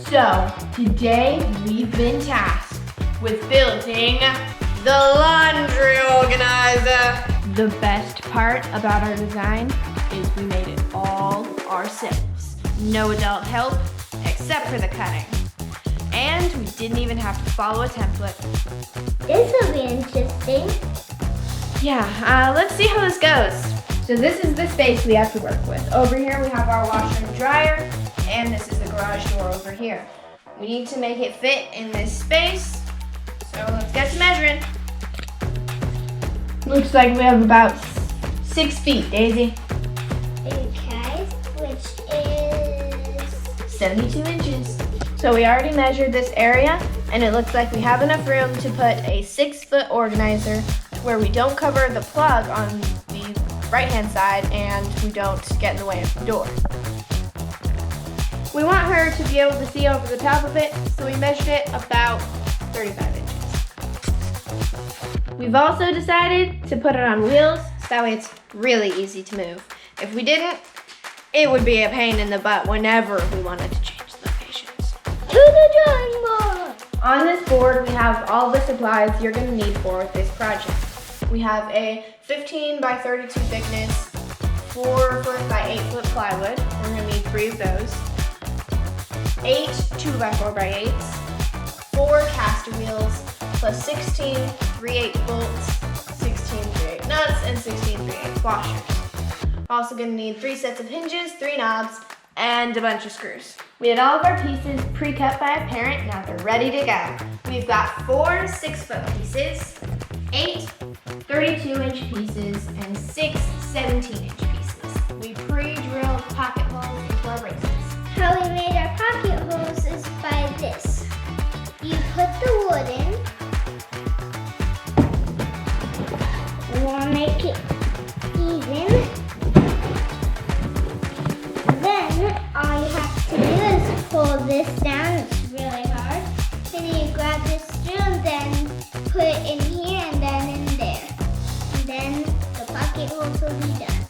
So, today we've been tasked with building the laundry organizer. The best part about our design is we made it all ourselves. No adult help except for the cutting. And we didn't even have to follow a template. This will be interesting. Yeah, let's see how this goes. So this is the space we have to work with. Over here we have our washer and dryer, and this is the garage door over here. We need to make it fit in this space, so let's get to measuring. Looks like we have about 6 feet, Daisy. Okay, which is 72 inches. So we already measured this area, and it looks like we have enough room to put a 6-foot organizer where we don't cover the plug on the right-hand side and we don't get in the way of the door. We want her to be able to see over the top of it, so we measured it about 35 inches. We've also decided to put it on wheels, so that way it's really easy to move. If we didn't, it would be a pain in the butt whenever we wanted to change locations. to the drawing board. On this board, we have all the supplies you're going to need for this project. We have a 15 by 32 thickness, 4 foot by 8 foot plywood. We're going to need 3 of those. 8 2 by 4 by 8s, 4 caster wheels, plus 16 3/8 bolts, 16 3/8 nuts, and 16 3/8 washers. Also going to need 3 sets of hinges, 3 knobs, and a bunch of screws. We had all of our pieces pre-cut by a parent, now they're ready to go. We've got 4 6-foot pieces, 8 32-inch pieces, and 6 17-inch pieces. We pre-drilled pocket holes into our braces. How we made our pocket holes is by this. You put the wood in. We want to make it even. Then all you have to do is pull this down. It's really hard. Then you grab this drill, then put it in here and then in there. And then the pocket holes will be done.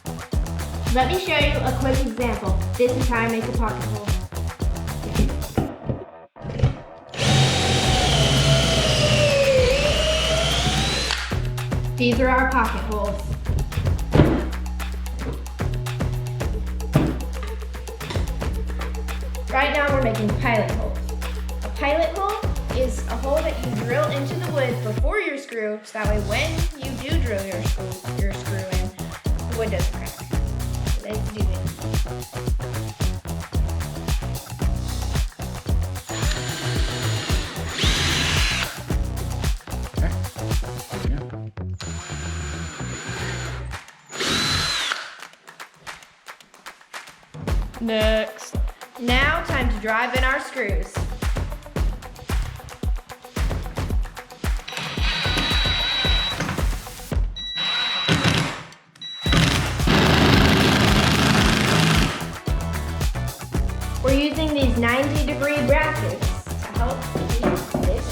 Let me show you a quick example. This is how I make a pocket hole. These are our pocket holes. Right now we're making pilot holes. A pilot hole is a hole that you drill into the wood before your screw, so that way when you do drill your screw in, the wood doesn't crack. Let's do it. Next. Now time to drive in our screws. We're using these 90-degree brackets to help keep this.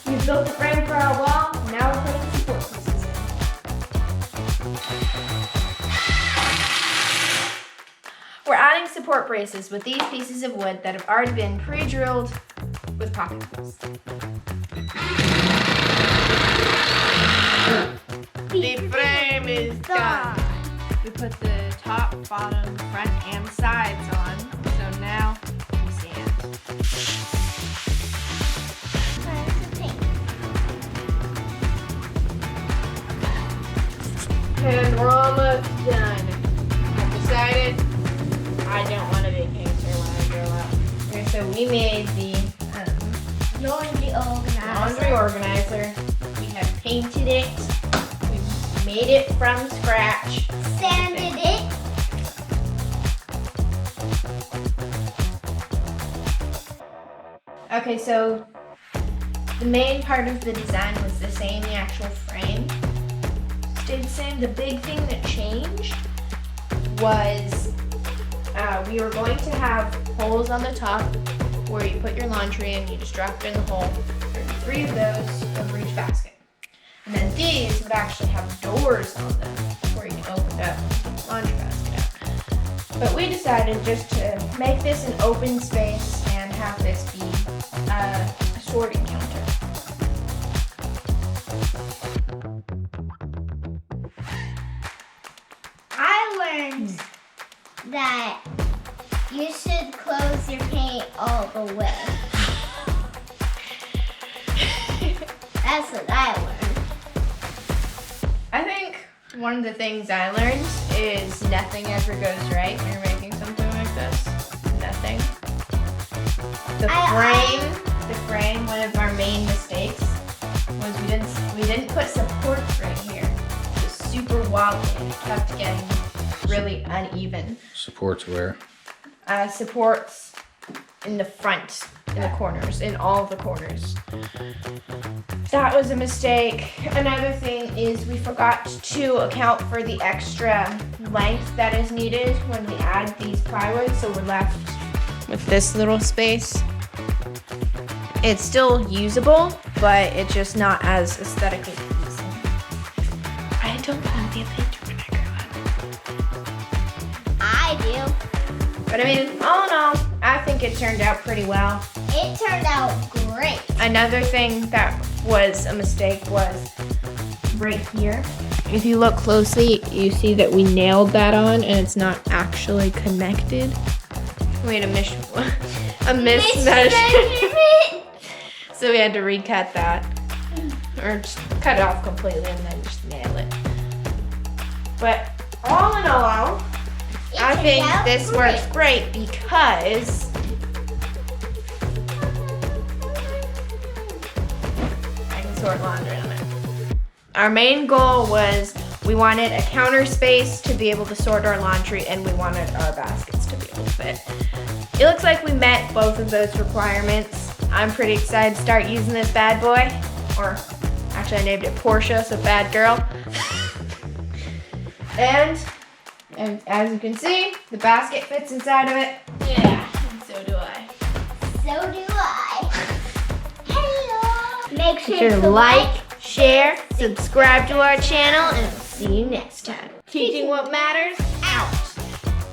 We've built the frame for our wall, now we're putting support pieces in. We're adding support braces with these pieces of wood that have already been pre-drilled with pocket holes. The frame is done. We put the top, bottom, front, and sides on, so now we sand. And we're almost done. I've decided I don't want a big painter when I grow up. Okay, so we made the laundry organizer. We have painted it. We made it from scratch. Sanded it. Okay, so the main part of the design was the same, the actual frame stayed the same. The big thing that changed was we were going to have holes on the top where you put your laundry in, you just drop it in the hole. There'd be 3 of those over each basket. And then these would actually have doors on them where you can open up the laundry basket out. But we decided just to make this an open space and have this be a sorting counter. I learned that you should close your paint all the way. That's what I learned. I think one of the things I learned is nothing ever goes right when you're making something like this. Nothing. The frame, one of our main mistakes was we didn't put supports right here. It was super wobbly and it kept getting really uneven. Supports where? Supports in the front, in the corners, in all the corners. That was a mistake. Another thing is we forgot to account for the extra length that is needed when we add these plywood, so we're left with this little space. It's still usable, but it's just not as aesthetically pleasing. I don't want to be a painter when I grow up. I do. But I mean, all in all, I think it turned out pretty well. It turned out great. Another thing that was a mistake was right here. If you look closely, you see that we nailed that on and it's not actually connected. We had a mismeasurement. So we had to recut that. Or just cut it off completely and then just nail it. But all in all, I think this works great because I can sort laundry on it. Our main goal was we wanted a counter space to be able to sort our laundry and we wanted our baskets to be able to fit. It looks like we met both of those requirements. I'm pretty excited to start using this bad boy. Or actually I named it Portia, so bad girl. And as you can see, the basket fits inside of it. Yeah, and so do I. So do I. Hello. Make Be sure to like, share, subscribe to our channel, and we'll see you next time. Teaching what matters.